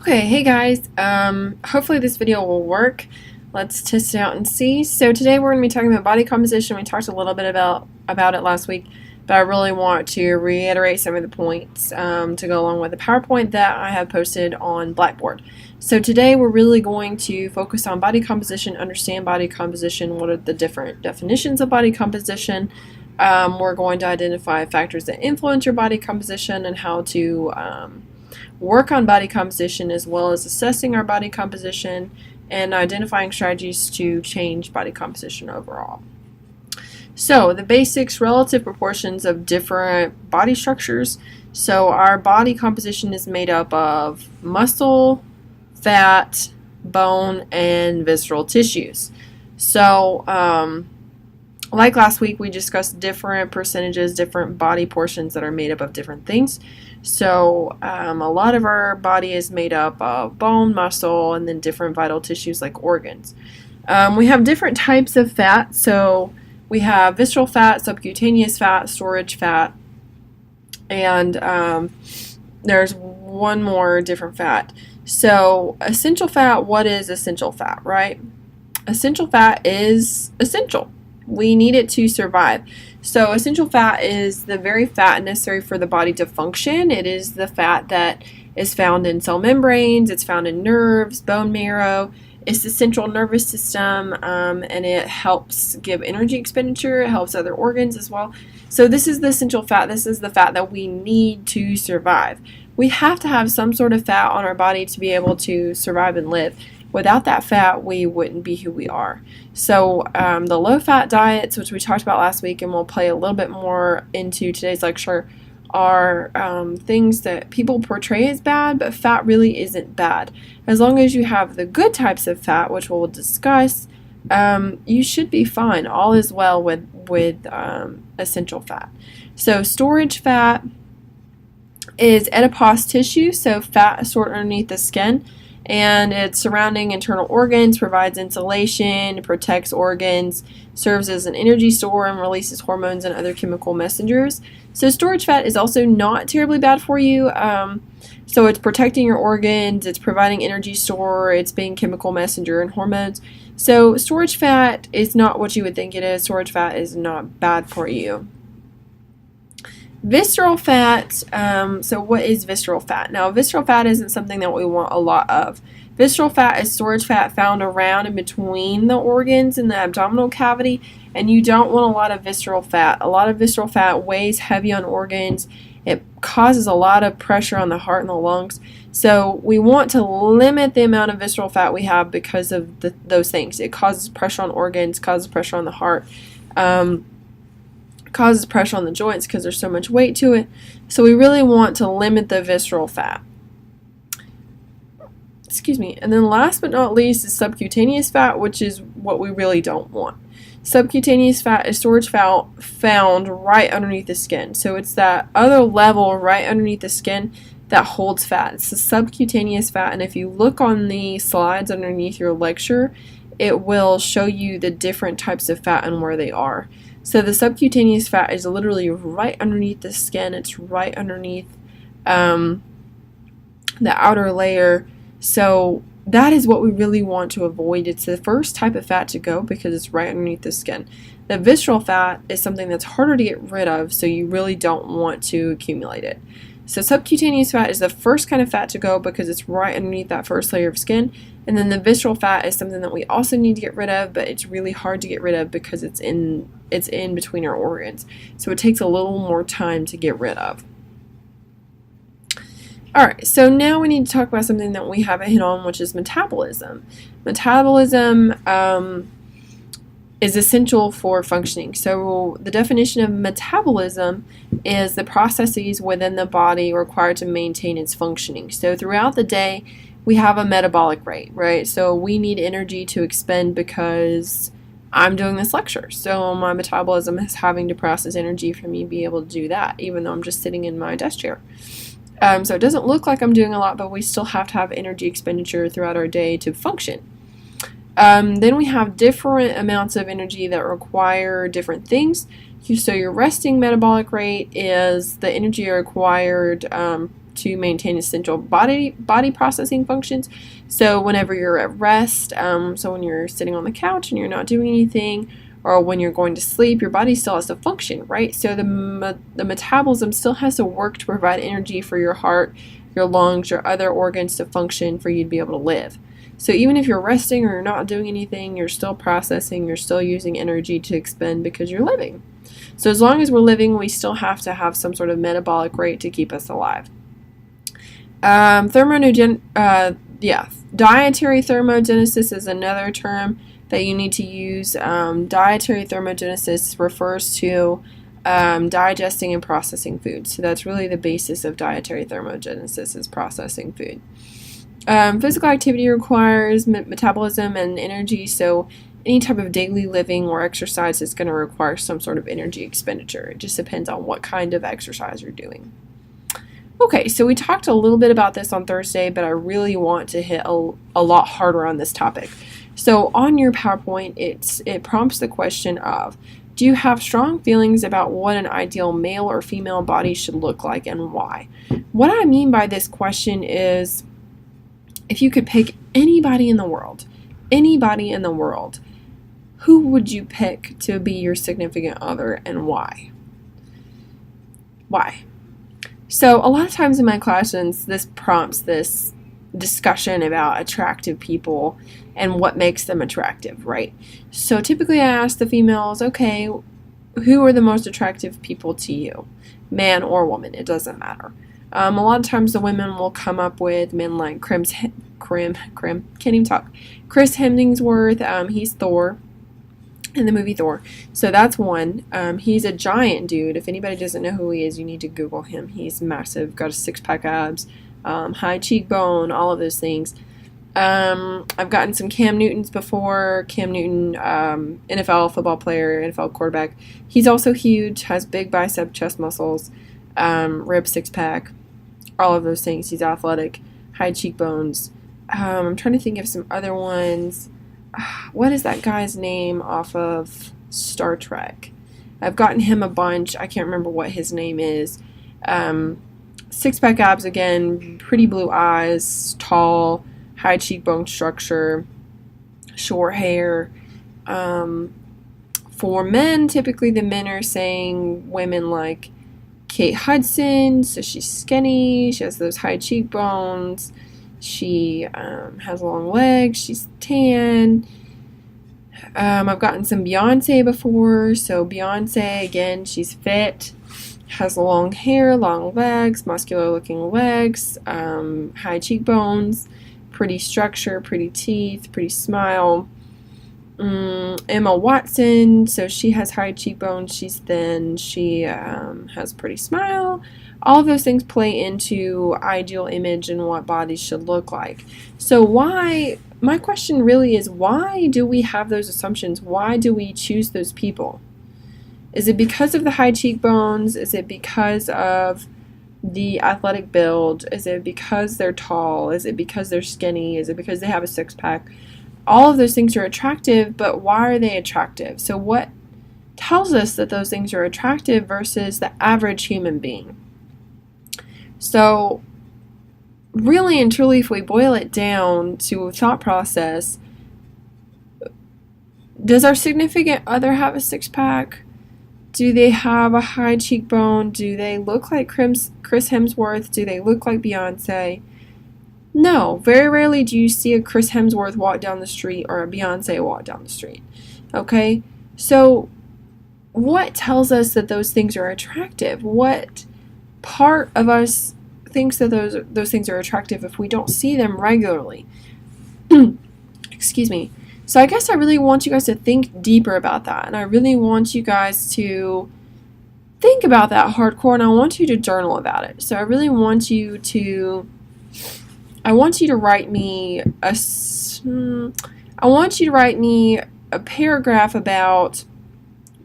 Okay, hey guys. Hopefully this video will work. Let's test it out and see. So today we're going to be talking about body composition. We talked a little bit about it last week, but I really want to reiterate some of the points to go along with the PowerPoint that I have posted on Blackboard. So today we're really going to focus on body composition, understand body composition, what are the different definitions of body composition. We're going to identify factors that influence your body composition and how to work on body composition, as well as assessing our body composition and identifying strategies to change body composition overall. So the basics: relative proportions of different body structures. So our body composition is made up of muscle, fat, bone, and visceral tissues. So like last week, we discussed different percentages, different body portions that are made up of different things. So a lot of our body is made up of bone, muscle, and then different vital tissues like organs. We have different types of fat. So we have visceral fat, subcutaneous fat, storage fat, and there's one more different fat. So essential fat, what is essential fat, right? Essential fat is essential. We need it to survive. So essential fat is the very fat necessary for the body to function. It is the fat that is found in cell membranes, it's found in nerves, bone marrow. It's the central nervous system, and it helps give energy expenditure. It helps other organs as well. So this is the essential fat. This is the fat that we need to survive. We have to have some sort of fat on our body to be able to survive and live. Without that fat, we wouldn't be who we are. So the low-fat diets, which we talked about last week and we'll play a little bit more into today's lecture, are things that people portray as bad, but fat really isn't bad. As long as you have the good types of fat, which we'll discuss, you should be fine. All is well with essential fat. So storage fat is adipose tissue, so fat stored underneath the skin, and it's surrounding internal organs, provides insulation, protects organs, serves as an energy store, and releases hormones and other chemical messengers. So storage fat is also not terribly bad for you. So it's protecting your organs, it's providing energy store, it's being chemical messenger and hormones. So storage fat is not what you would think it is. Storage fat is not bad for you. Visceral fat, so what is visceral fat? Now, visceral fat isn't something that we want a lot of. Visceral fat is storage fat found around and between the organs in the abdominal cavity, and you don't want a lot of visceral fat. A lot of visceral fat weighs heavy on organs. It causes a lot of pressure on the heart and the lungs. So we want to limit the amount of visceral fat we have because of those things. It causes pressure on organs, causes pressure on the heart. Causes pressure on the joints because there's so much weight to it. So we really want to limit the visceral fat. Excuse me. And then last but not least is subcutaneous fat, which is what we really don't want. Subcutaneous fat is storage fat found right underneath the skin. So it's that other level right underneath the skin that holds fat. It's the subcutaneous fat, and if you look on the slides underneath your lecture, it will show you the different types of fat and where they are. So the subcutaneous fat is literally right underneath the skin. It's right underneath the outer layer. So that is what we really want to avoid. It's the first type of fat to go because it's right underneath the skin. The visceral fat is something that's harder to get rid of, so you really don't want to accumulate it. So subcutaneous fat is the first kind of fat to go because it's right underneath that first layer of skin. And then the visceral fat is something that we also need to get rid of, but it's really hard to get rid of because it's in between our organs. So it takes a little more time to get rid of. Alright, so now we need to talk about something that we haven't hit on, which is metabolism. Metabolism is essential for functioning. So the definition of metabolism is the processes within the body required to maintain its functioning. So throughout the day, we have a metabolic rate, right? So we need energy to expend because I'm doing this lecture. So my metabolism is having to process energy for me to be able to do that, even though I'm just sitting in my desk chair. So it doesn't look like I'm doing a lot, but we still have to have energy expenditure throughout our day to function. Then we have different amounts of energy that require different things. So your resting metabolic rate is the energy required to maintain essential body processing functions. So whenever you're at rest, so when you're sitting on the couch and you're not doing anything, or when you're going to sleep, your body still has to function, right? So the metabolism still has to work to provide energy for your heart, your lungs, your other organs to function for you to be able to live. So even if you're resting or you're not doing anything, you're still processing, you're still using energy to expend because you're living. So as long as we're living, we still have to have some sort of metabolic rate to keep us alive. Dietary thermogenesis is another term that you need to use. Dietary thermogenesis refers to digesting and processing food. So that's really the basis of dietary thermogenesis, is processing food. Physical activity requires metabolism and energy, so any type of daily living or exercise is going to require some sort of energy expenditure. It just depends on what kind of exercise you're doing. Okay, so we talked a little bit about this on Thursday, but I really want to hit a lot harder on this topic. So on your PowerPoint, it prompts the question of, do you have strong feelings about what an ideal male or female body should look like and why? What I mean by this question is, if you could pick anybody in the world, who would you pick to be your significant other and why? Why? So a lot of times in my classrooms, this prompts this discussion about attractive people and what makes them attractive, right? So typically I ask the females, okay, who are the most attractive people to you? Man or woman, it doesn't matter. A lot of times the women will come up with men like Chris Hemsworth. He's Thor in the movie Thor. So that's one. He's a giant dude. If anybody doesn't know who he is, you need to Google him. He's massive, got a six-pack abs, high cheekbone, all of those things. I've gotten some Cam Newtons before. Cam Newton, NFL football player, NFL quarterback. He's also huge, has big bicep, chest muscles, rib six-pack, all of those things. He's athletic, high cheekbones. I'm trying to think of some other ones. What is that guy's name off of Star Trek? I've gotten him a bunch. I can't remember what his name is. Six-pack abs again, pretty blue eyes, tall, high cheekbone structure, short hair. For men, typically the men are saying women like Kate Hudson, so she's skinny, she has those high cheekbones, she has long legs, she's tan. I've gotten some Beyonce before, so Beyonce, again, she's fit, has long hair, long legs, muscular looking legs, high cheekbones, pretty structure, pretty teeth, pretty smile. Emma Watson, so she has high cheekbones, she's thin, she has a pretty smile. All of those things play into ideal image and what bodies should look like. So my question really is, why do we have those assumptions? Why do we choose those people? Is it because of the high cheekbones? Is it because of the athletic build? Is it because they're tall? Is it because they're skinny? Is it because they have a six-pack? All of those things are attractive, but why are they attractive? So what tells us that those things are attractive versus the average human being? So really and truly, if we boil it down to a thought process, does our significant other have a six-pack? Do they have a high cheekbone? Do they look like Chris Hemsworth? Do they look like Beyonce? No, very rarely do you see a Chris Hemsworth walk down the street or a Beyonce walk down the street. Okay? So what tells us that those things are attractive? What part of us thinks that those things are attractive if we don't see them regularly? Excuse me. So I guess I really want you guys to think deeper about that, and I really want you guys to think about that hardcore, and I want you to journal about it. So I really want you to write me a paragraph about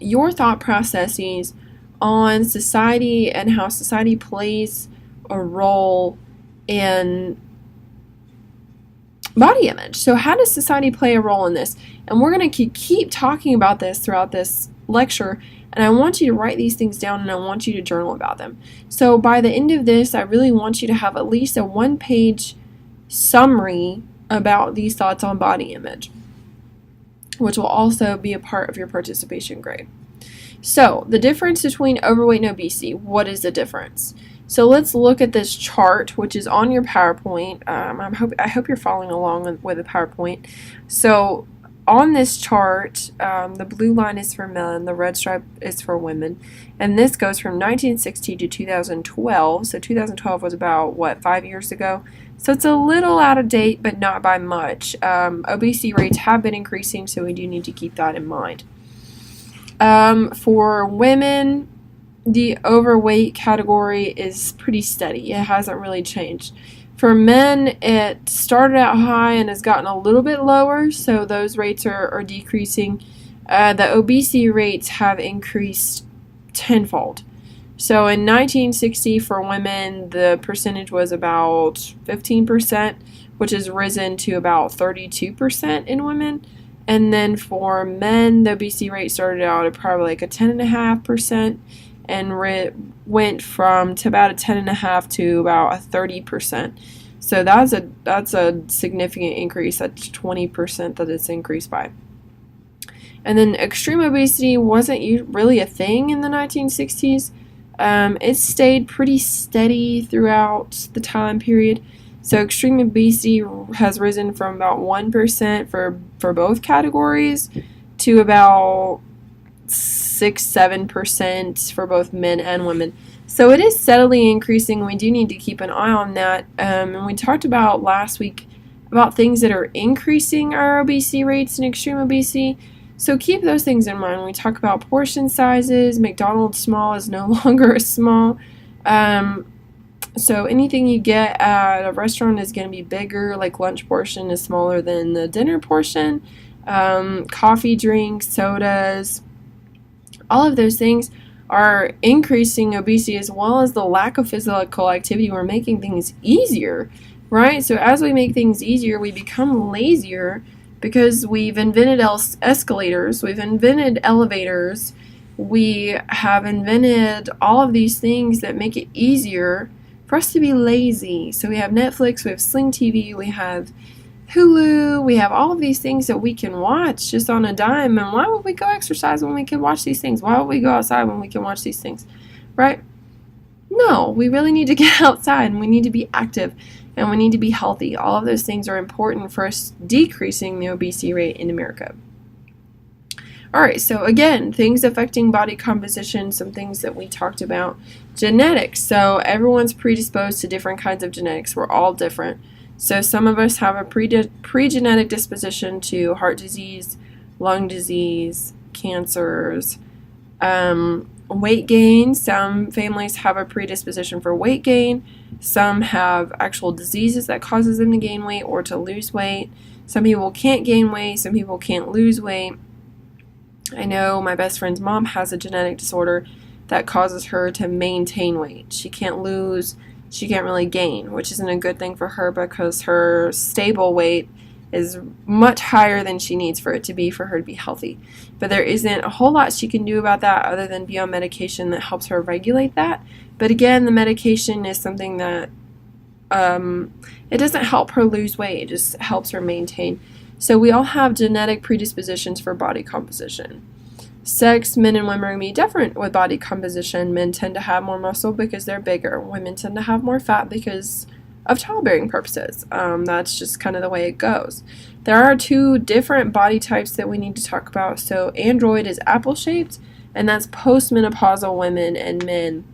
your thought processes on society and how society plays a role in body image. So how does society play a role in this? And we're going to keep talking about this throughout this lecture. And I want you to write these things down, and I want you to journal about them. So by the end of this, I really want you to have at least a 1-page summary about these thoughts on body image, which will also be a part of your participation grade. So the difference between overweight and obesity, what is the difference? So let's look at this chart, which is on your PowerPoint. I hope you're following along with the PowerPoint. So on this chart, the blue line is for men, the red stripe is for women, and this goes from 1960 to 2012. So 2012 was about, 5 years ago? So it's a little out of date, but not by much. Obesity rates have been increasing, so we do need to keep that in mind. For women, the overweight category is pretty steady. It hasn't really changed. For men, it started out high and has gotten a little bit lower, so those rates are decreasing. The obesity rates have increased tenfold. So in 1960 for women, the percentage was about 15%, which has risen to about 32% in women. And then for men, the obesity rate started out at probably like a 10.5%. And went from to about a 10.5 to about a 30%. So that's a significant increase. That's 20% that it's increased by. And then extreme obesity wasn't really a thing in the 1960s. It stayed pretty steady throughout the time period. So extreme obesity has risen from about 1% for both categories to about 6-7% for both men and women. So it is steadily increasing. We do need to keep an eye on that. And we talked about last week about things that are increasing our obesity rates and extreme obesity. So keep those things in mind when we talk about portion sizes. McDonald's small is no longer a small. So anything you get at a restaurant is going to be bigger, like lunch portion is smaller than the dinner portion. Coffee, drinks, sodas, all of those things are increasing obesity, as well as the lack of physical activity. We're making things easier, right? So as we make things easier, we become lazier because we've invented escalators, we've invented elevators, we have invented all of these things that make it easier for us to be lazy. So we have Netflix, we have Sling TV, we have Hulu, we have all of these things that we can watch just on a dime. And why would we go exercise when we can watch these things? Why would we go outside when we can watch these things, right? No, we really need to get outside, and we need to be active, and we need to be healthy. All of those things are important for us decreasing the obesity rate in America. Alright, so again, things affecting body composition, some things that we talked about. Genetics. So everyone's predisposed to different kinds of genetics. We're all different. So some of us have a pre-genetic disposition to heart disease, lung disease, cancers, weight gain. Some families have a predisposition for weight gain. Some have actual diseases that causes them to gain weight or to lose weight. Some people can't gain weight. Some people can't lose weight. I know my best friend's mom has a genetic disorder that causes her to maintain weight. She can't lose. She can't really gain, which isn't a good thing for her because her stable weight is much higher than she needs for it to be for her to be healthy. But there isn't a whole lot she can do about that other than be on medication that helps her regulate that. But again, the medication is something that it doesn't help her lose weight. It just helps her maintain. So we all have genetic predispositions for body composition. Sex, men and women are going to be different with body composition. Men tend to have more muscle because they're bigger. Women tend to have more fat because of childbearing purposes. That's just kind of the way it goes. There are two different body types that we need to talk about. So android is apple-shaped, and that's postmenopausal women and men.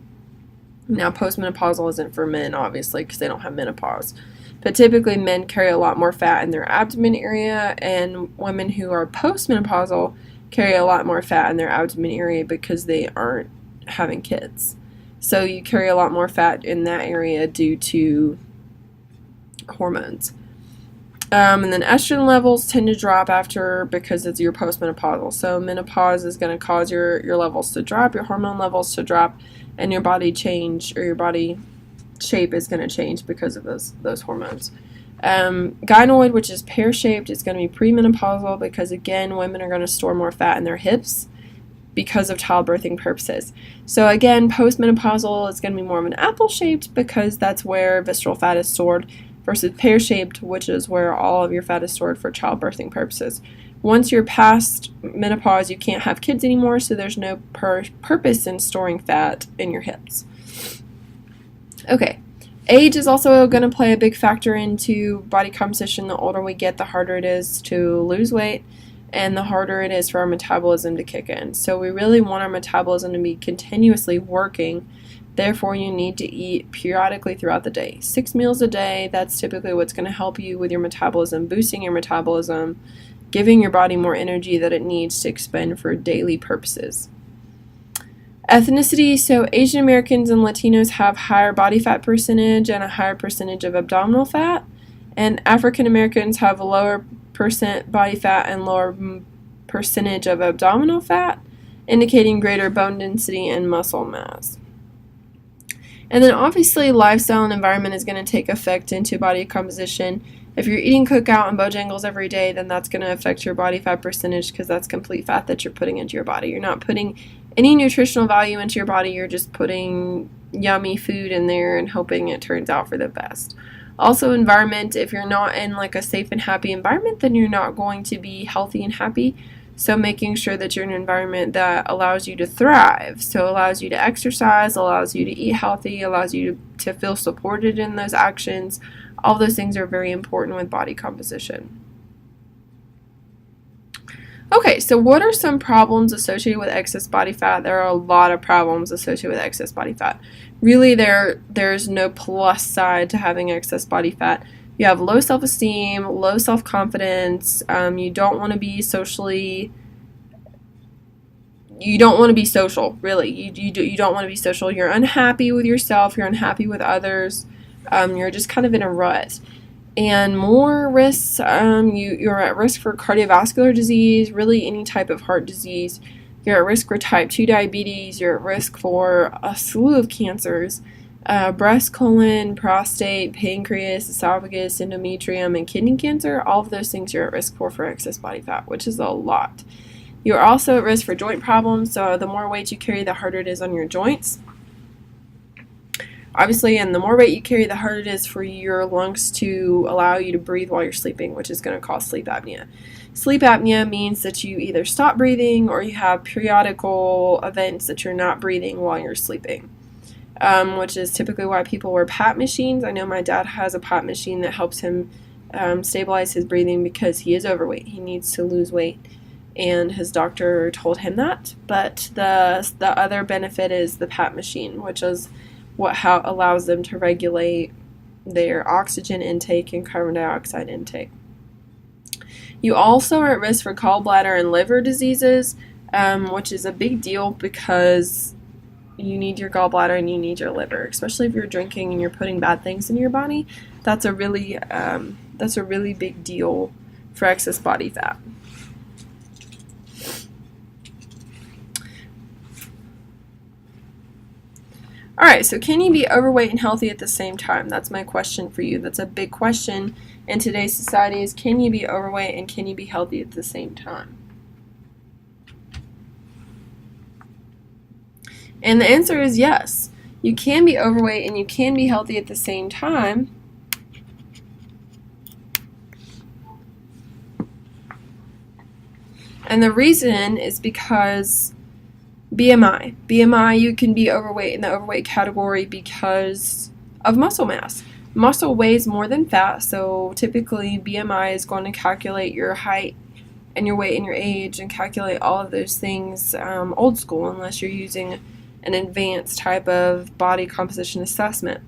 Now, postmenopausal isn't for men, obviously, because they don't have menopause. But typically, men carry a lot more fat in their abdomen area, and women who are postmenopausal carry a lot more fat in their abdomen area because they aren't having kids. So you carry a lot more fat in that area due to hormones. And then estrogen levels tend to drop after because it's your postmenopausal. So menopause is going to cause your levels to drop, your hormone levels to drop, and your body change or your body shape is going to change because of those hormones. Gynoid, which is pear-shaped, is going to be premenopausal because, again, women are going to store more fat in their hips because of childbirthing purposes. So again, postmenopausal is going to be more of an apple-shaped because that's where visceral fat is stored, versus pear-shaped, which is where all of your fat is stored for childbirthing purposes. Once you're past menopause, you can't have kids anymore, so there's no purpose in storing fat in your hips. Okay, age is also going to play a big factor into body composition. The older we get, the harder it is to lose weight, and the harder it is for our metabolism to kick in. So we really want our metabolism to be continuously working. Therefore, you need to eat periodically throughout the day. 6 meals a day, that's typically what's going to help you with your metabolism, boosting your metabolism, giving your body more energy that it needs to expend for daily purposes. Ethnicity, so Asian Americans and Latinos have higher body fat percentage and a higher percentage of abdominal fat, and African Americans have a lower percent body fat and lower percentage of abdominal fat, indicating greater bone density and muscle mass. And then obviously lifestyle and environment is going to take effect into body composition. If you're eating cookout and Bojangles every day, then that's going to affect your body fat percentage because that's complete fat that you're putting into your body. You're not putting any nutritional value into your body, you're just putting yummy food in there and hoping it turns out for the best. Also environment, if you're not in like a safe and happy environment, then you're not going to be healthy and happy. So making sure that you're in an environment that allows you to thrive, so allows you to exercise, allows you to eat healthy, allows you to feel supported in those actions. All those things are very important with body composition. Okay, so what are some problems associated with excess body fat? There are a lot of problems associated with excess body fat. Really, there's no plus side to having excess body fat. You have low self-esteem, low self-confidence, you don't want to be social, really. You don't want to be social. You're unhappy with yourself, you're unhappy with others, you're just kind of in a rut. And more risks, you're at risk for cardiovascular disease, really any type of heart disease. You're at risk for type 2 diabetes, you're at risk for a slew of cancers. Breast, colon, prostate, pancreas, esophagus, endometrium, and kidney cancer, all of those things you're at risk for excess body fat, which is a lot. You're also at risk for joint problems, so the more weight you carry, the harder it is on your joints. Obviously, and the more weight you carry, the harder it is for your lungs to allow you to breathe while you're sleeping, which is going to cause sleep apnea. Sleep apnea means that you either stop breathing or you have periodical events that you're not breathing while you're sleeping. Which is typically why people wear PAP machines. I know my dad has a PAP machine that helps him stabilize his breathing because he is overweight. He needs to lose weight, and his doctor told him that. But the other benefit is the PAP machine, which is how allows them to regulate their oxygen intake and carbon dioxide intake. You also are at risk for gallbladder and liver diseases, which is a big deal because you need your gallbladder and you need your liver, especially if you're drinking and you're putting bad things in your body. That's a really big deal for excess body fat. Alright, so can you be overweight and healthy at the same time? That's my question for you. That's a big question in today's society is, can you be overweight and can you be healthy at the same time? And the answer is yes. You can be overweight and you can be healthy at the same time. And the reason is because BMI, you can be overweight in the overweight category because of muscle mass. Muscle weighs more than fat, so typically BMI is going to calculate your height and your weight and your age and calculate all of those things old school, unless you're using an advanced type of body composition assessment.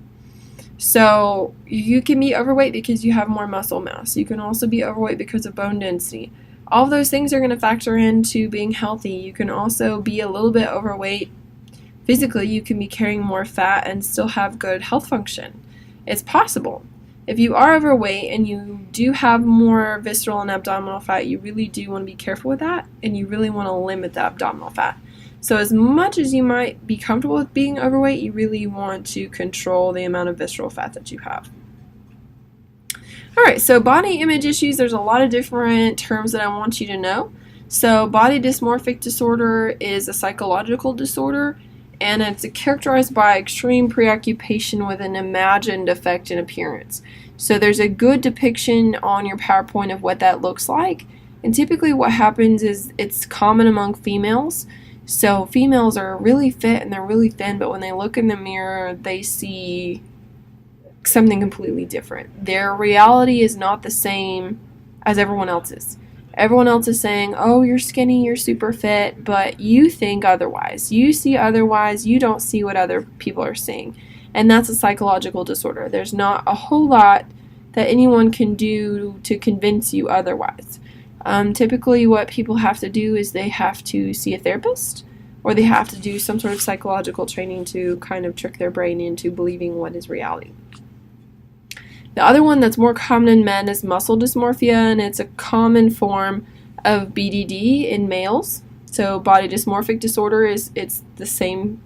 So you can be overweight because you have more muscle mass. You can also be overweight because of bone density. All of those things are going to factor into being healthy. You can also be a little bit overweight physically. You can be carrying more fat and still have good health function. It's possible. If you are overweight and you do have more visceral and abdominal fat, you really do want to be careful with that, and you really want to limit the abdominal fat. So as much as you might be comfortable with being overweight, you really want to control the amount of visceral fat that you have. Alright, so body image issues, there's a lot of different terms that I want you to know. So body dysmorphic disorder is a psychological disorder, and it's characterized by extreme preoccupation with an imagined effect in appearance. So there's a good depiction on your PowerPoint of what that looks like. And typically what happens is it's common among females. So females are really fit and they're really thin, but when they look in the mirror, they see something completely different. Their reality is not the same as everyone else's. Everyone else is saying, oh, you're skinny, you're super fit, but you think otherwise. You see otherwise, you don't see what other people are seeing. And that's a psychological disorder. There's not a whole lot that anyone can do to convince you otherwise. Typically what people have to do is they have to see a therapist, or they have to do some sort of psychological training to kind of trick their brain into believing what is reality. The other one that's more common in men is muscle dysmorphia, and it's a common form of BDD in males. So body dysmorphic disorder it's the same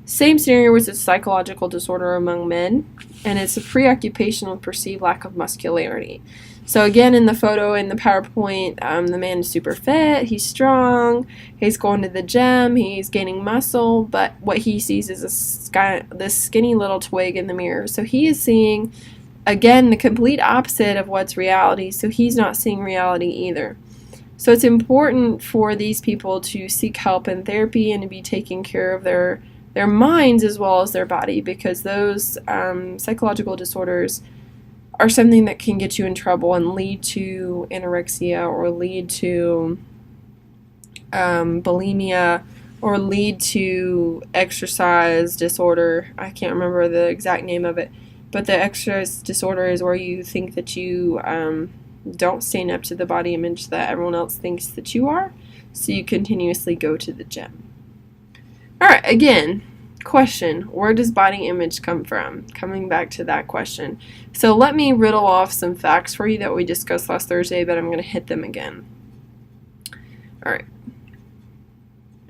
scenario as a psychological disorder among men, and it's a preoccupation with perceived lack of muscularity. So again, in the photo in the PowerPoint, the man is super fit, he's strong, he's going to the gym, he's gaining muscle, but what he sees is this skinny little twig in the mirror. So he is seeing, again, the complete opposite of what's reality, so he's not seeing reality either. So it's important for these people to seek help in therapy and to be taking care of their minds as well as their body, because those psychological disorders are something that can get you in trouble and lead to anorexia, or lead to bulimia, or lead to exercise disorder. I can't remember the exact name of it, but the exercise disorder is where you think that you don't stand up to the body image that everyone else thinks that you are, so you continuously go to the gym. Alright, again, question, where does body image come from? Coming back to that question. So let me riddle off some facts for you that we discussed last Thursday, but I'm going to hit them again. Alright,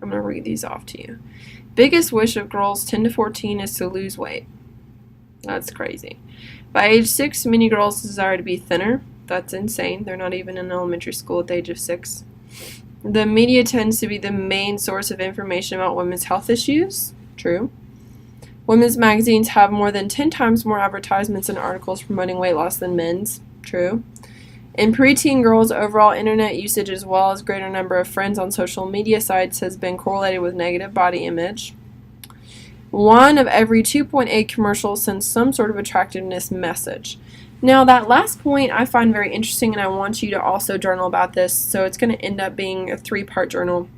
I'm going to read these off to you. Biggest wish of girls 10 to 14 is to lose weight. That's crazy. By age 6, many girls desire to be thinner. That's insane. They're not even in elementary school at the age of 6. The media tends to be the main source of information about women's health issues. True. Women's magazines have more than 10 times more advertisements and articles promoting weight loss than men's. True. In preteen girls, overall internet usage as well as greater number of friends on social media sites has been correlated with negative body image. 1 of every 2.8 commercials sends some sort of attractiveness message. Now that last point I find very interesting, and I want you to also journal about this, so it's going to end up being a 3-part journal.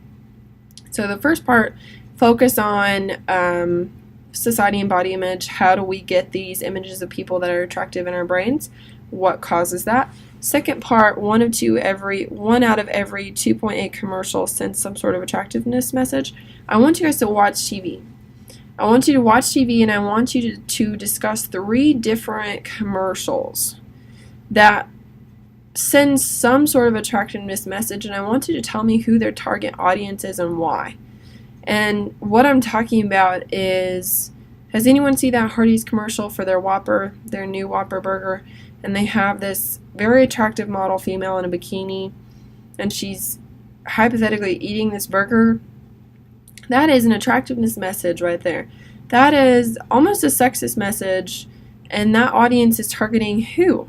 So the first part, focus on society and body image. How do we get these images of people that are attractive in our brains? What causes that? Second part, 1 out of every 2.8 commercials sends some sort of attractiveness message. I want you guys to watch TV. I want you to watch TV, and I want you to discuss 3 different commercials that send some sort of attractiveness message, and I want you to tell me who their target audience is and why. And what I'm talking about is, has anyone seen that Hardee's commercial for their Whopper, their new Whopper burger? And they have this very attractive model female in a bikini, and she's hypothetically eating this burger. That is an attractiveness message right there. That is almost a sexist message, and that audience is targeting who?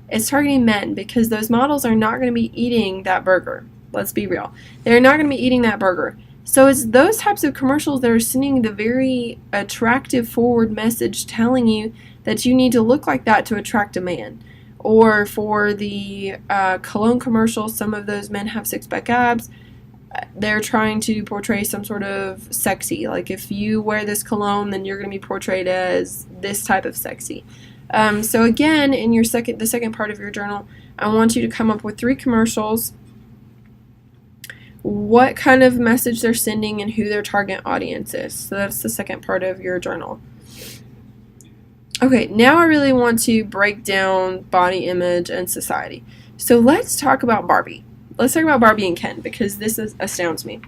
It's targeting men, because those models are not going to be eating that burger. Let's be real. They're not going to be eating that burger. So it's those types of commercials that are sending the very attractive forward message telling you that you need to look like that to attract a man. Or for the cologne commercial, some of those men have 6-pack abs. They're trying to portray some sort of sexy. Like, if you wear this cologne, then you're going to be portrayed as this type of sexy. So again, in the second part of your journal, I want you to come up with 3 commercials, what kind of message they're sending, and who their target audience is. So that's the second part of your journal. Okay, now I really want to break down body image and society. So let's talk about Barbie. Let's talk about Barbie and Ken, because this astounds me.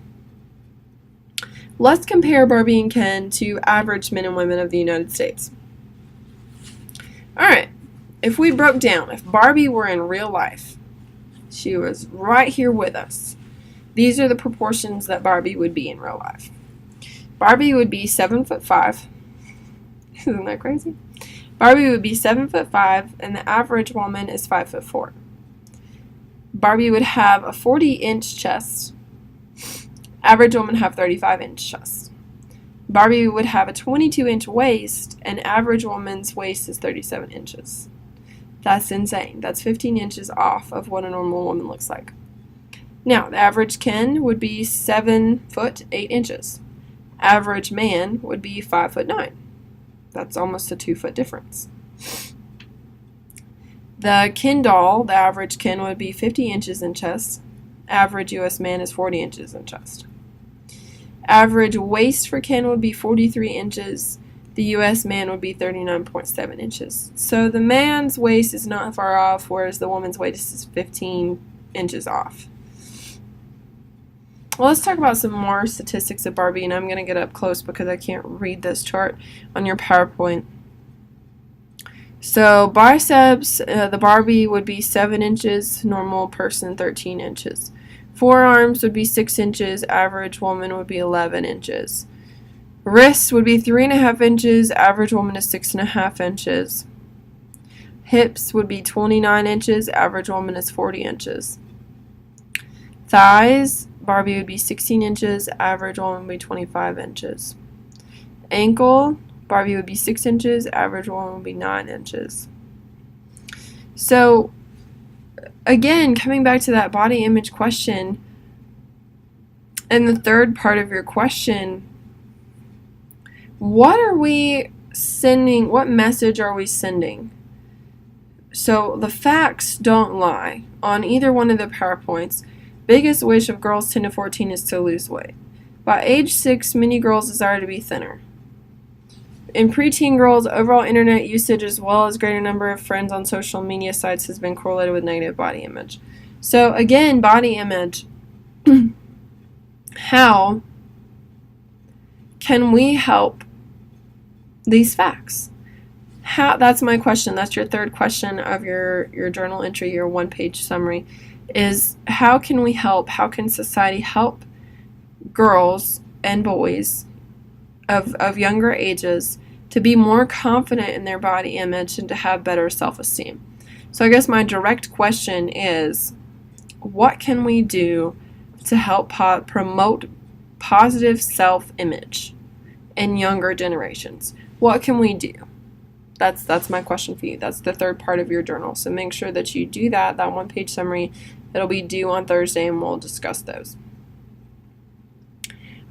Let's compare Barbie and Ken to average men and women of the United States. Alright, if Barbie were in real life, she was right here with us, these are the proportions that Barbie would be in real life. Barbie would be 7'5". Isn't that crazy? Barbie would be 7'5", and the average woman is 5'4". Barbie would have a 40-inch chest. Average woman have 35-inch chest. Barbie would have a 22-inch waist, and average woman's waist is 37 inches. That's insane. That's 15 inches off of what a normal woman looks like. Now, the average Ken would be 7 foot 8 inches. Average man would be 5'9". That's almost a 2 foot difference. The Ken doll, the average Ken would be 50 inches in chest. Average U.S. man is 40 inches in chest. Average waist for Ken would be 43 inches. The U.S. man would be 39.7 inches. So the man's waist is not far off, whereas the woman's waist is 15 inches off. Well, let's talk about some more statistics of Barbie, and I'm going to get up close because I can't read this chart on your PowerPoint. So biceps, the Barbie would be 7 inches, normal person 13 inches. Forearms would be 6 inches, average woman would be 11 inches. Wrists would be 3.5 inches, average woman is 6.5 inches. Hips would be 29 inches, average woman is 40 inches. Thighs, Barbie would be 16 inches, average woman would be 25 inches. Ankle, Barbie would be 6 inches, average woman would be 9 inches. So, again, coming back to that body image question, and the third part of your question, what are we sending? What message are we sending? So the facts don't lie. On either one of the PowerPoints, biggest wish of girls 10 to 14 is to lose weight. By age 6, many girls desire to be thinner. In preteen girls, overall internet usage as well as greater number of friends on social media sites has been correlated with negative body image. So again, body image. How can we help these facts? That's my question. That's your third question of your journal entry, your one-page summary, is how can we help, how can society help girls and boys of younger ages to be more confident in their body image and to have better self-esteem? So I guess my direct question is, what can we do to help promote positive self-image in younger generations? What can we do? That's my question for you. That's the third part of your journal. So make sure that you do that one-page summary. It'll be due on Thursday, and we'll discuss those.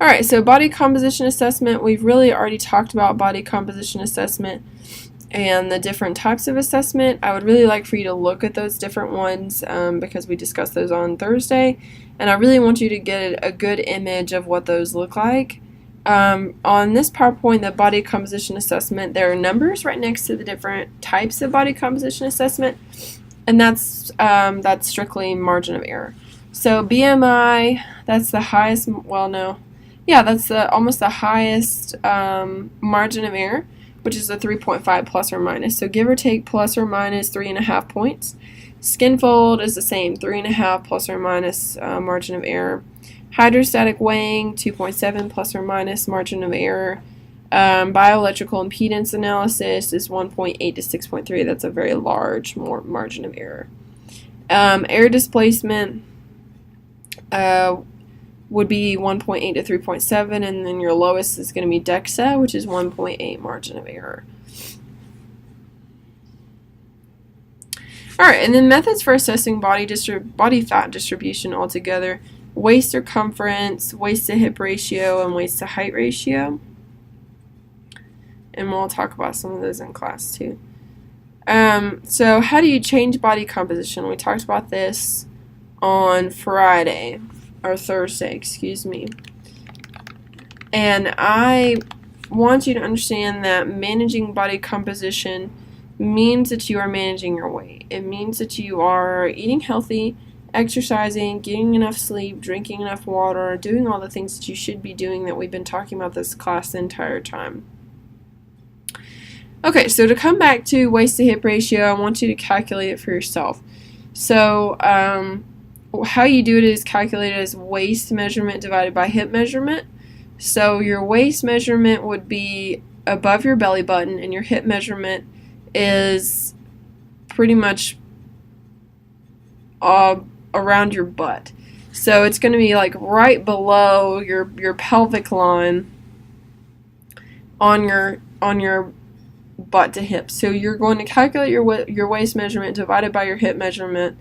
All right, so body composition assessment. We've really already talked about body composition assessment and the different types of assessment. I would really like for you to look at those different ones because we discussed those on Thursday, and I really want you to get a good image of what those look like. On this PowerPoint, the body composition assessment, there are numbers right next to the different types of body composition assessment, and that's strictly margin of error. So BMI, that's the highest, well, no, yeah, that's almost the highest margin of error, which is a 3.5 plus or minus. So give or take plus or minus 3.5 points. Skin fold is the same, 3.5 plus or minus margin of error. Hydrostatic weighing, 2.7 plus or minus margin of error. Bioelectrical impedance analysis is 1.8 to 6.3. That's a very large margin of error. Air displacement would be 1.8 to 3.7, and then your lowest is going to be DEXA, which is 1.8 margin of error. All right, and then methods for assessing body fat distribution altogether: waist circumference, waist to hip ratio, and waist to height ratio. And we'll talk about some of those in class too. So how do you change body composition? We talked about this on Thursday, excuse me. And I want you to understand that managing body composition means that you are managing your weight. It means that you are eating healthy, exercising, getting enough sleep, drinking enough water, doing all the things that you should be doing that we've been talking about this class the entire time. Okay, so to come back to waist to hip ratio, I want you to calculate it for yourself. So how you do it is calculated as waist measurement divided by hip measurement. So your waist measurement would be above your belly button, and your hip measurement is pretty much around your butt. So it's going to be like right below your pelvic line on your butt to hip. So you're going to calculate your waist measurement divided by your hip measurement,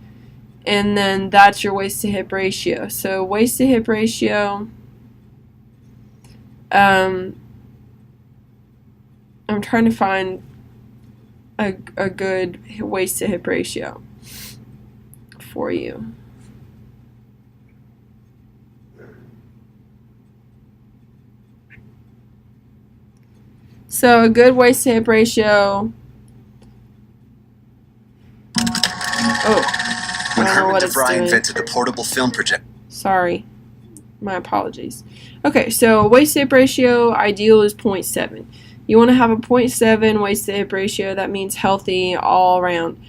and then that's your waist to hip ratio. So waist to hip ratio, I'm trying to find a good waist to hip ratio for you. So a good waist to hip ratio. Oh, When I don't know Herman what it's DeVry doing. invented the portable film projector. Sorry, my apologies. Okay, so waist to hip ratio ideal is 0.7. You want to have a 0.7 waist to hip ratio. That means healthy all around.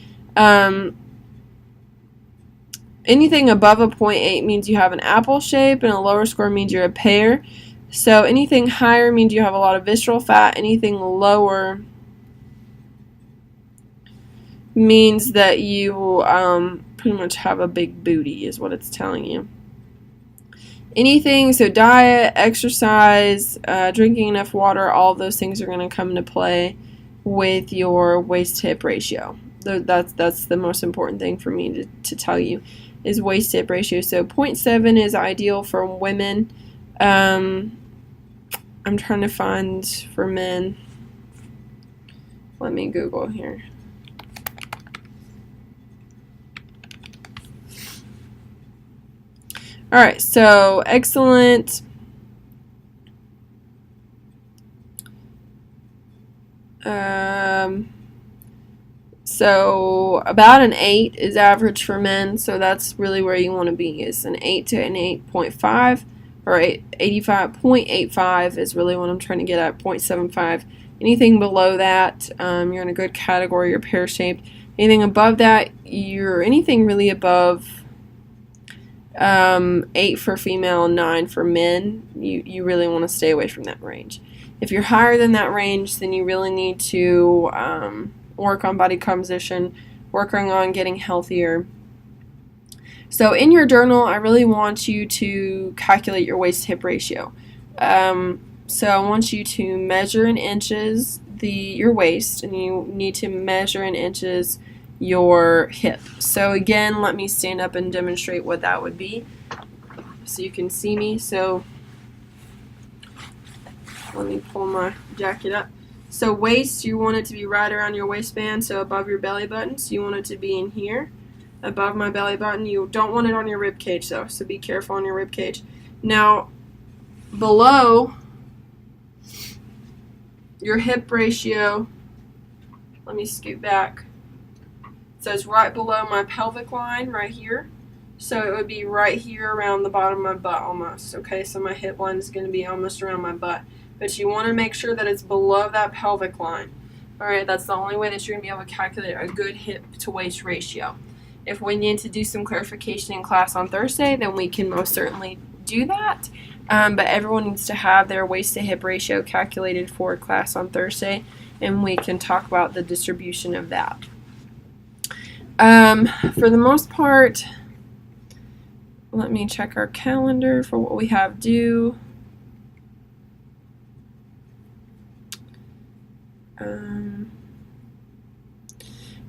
Anything above a 0.8 means you have an apple shape, and a lower score means you're a pear. So anything higher means you have a lot of visceral fat. Anything lower means that you pretty much have a big booty, is what it's telling you. Anything, so diet, exercise, drinking enough water, all of those things are going to come into play with your waist to hip ratio. That's the most important thing for me to tell you, is waist to hip ratio. So 0.7 is ideal for women. I'm trying to find for men. Let me Google here. Alright, so excellent. So about an 8 is average for men, so that's really where you want to be, is an 8 to an 8.5, or 85.85 is really what I'm trying to get at, 0.75. Anything below that, you're in a good category, you're pear-shaped. Anything above that, anything really above 8 for female and 9 for men, you really want to stay away from that range. If you're higher than that range, then you really need to work on body composition, working on getting healthier. So in your journal, I really want you to calculate your waist to hip ratio. So I want you to measure in inches your waist, and you need to measure in inches your hip. So again, let me stand up and demonstrate what that would be so you can see me. So let me pull my jacket up. So waist, you want it to be right around your waistband, so above your belly button. So you want it to be in here, above my belly button. You don't want it on your rib cage though, so be careful on your rib cage. Now, below your hip ratio, let me scoot back. So it's right below my pelvic line right here. So it would be right here around the bottom of my butt almost. Okay, so my hip line is going to be almost around my butt. But you want to make sure that it's below that pelvic line. Alright, that's the only way that you're going to be able to calculate a good hip to waist ratio. If we need to do some clarification in class on Thursday, then we can most certainly do that. But everyone needs to have their waist to hip ratio calculated for class on Thursday, and we can talk about the distribution of that. For the most part, let me check our calendar for what we have due.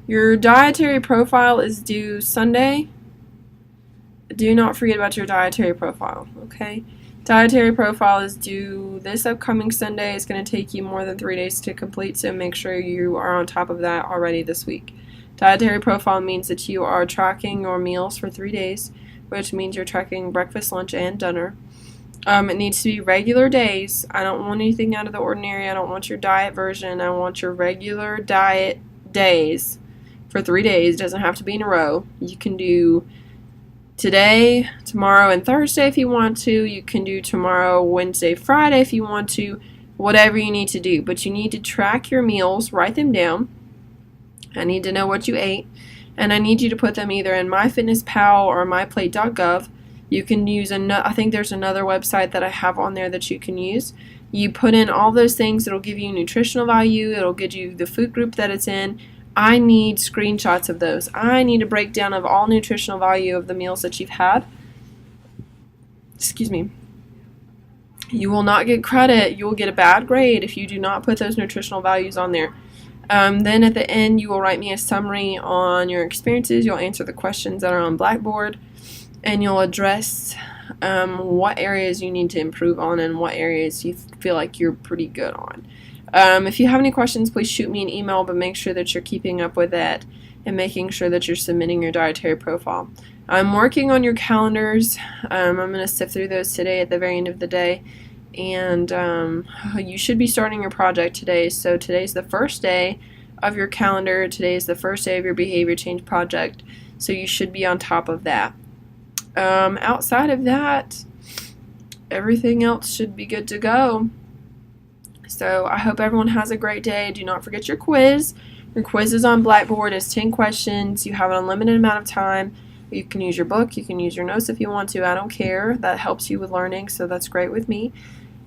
Your dietary profile is due Sunday. Do not forget about your dietary profile, okay? Dietary profile is due this upcoming Sunday. It's going to take you more than 3 days to complete, so make sure you are on top of that already this week. Dietary profile means that you are tracking your meals for 3 days, which means you're tracking breakfast, lunch, and dinner. It needs to be regular days. I don't want anything out of the ordinary. I don't want your diet version. I want your regular diet days for 3 days. It doesn't have to be in a row. You can do today, tomorrow, and Thursday if you want to. You can do tomorrow, Wednesday, Friday if you want to. Whatever you need to do. But you need to track your meals, write them down. I need to know what you ate. and I need you to put them either in MyFitnessPal or MyPlate.gov. You can use I think there's another website that I have on there that you can use. You put in all those things, it'll give you nutritional value, it'll give you the food group that it's in. I need screenshots of those. I need a breakdown of all nutritional value of the meals that you've had. Excuse me. You will not get credit. You will get a bad grade if you do not put those nutritional values on there. Then at the end, you will write me a summary on your experiences. You'll answer the questions that are on Blackboard, and you'll address what areas you need to improve on and what areas you feel like you're pretty good on. If you have any questions, please shoot me an email, but make sure that you're keeping up with that and making sure that you're submitting your dietary profile. I'm working on your calendars. I'm going to sift through those today at the very end of the day, and you should be starting your project today. So today's the first day of your calendar. Today is the first day of your behavior change project, so you should be on top of that. Outside of that, everything else should be good to go. So I hope everyone has a great day. Do not forget your quiz. Your quiz is on Blackboard. It's 10 questions. You have an unlimited amount of time. You can use your book. You can use your notes if you want to. I don't care. That helps you with learning, so that's great with me.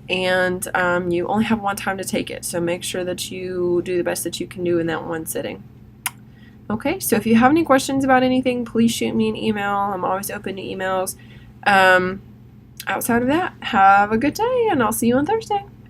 And you only have one time to take it, so make sure that you do the best that you can do in that one sitting. Okay, so if you have any questions about anything, please shoot me an email. I'm always open to emails. Outside of that, have a good day, and I'll see you on Thursday.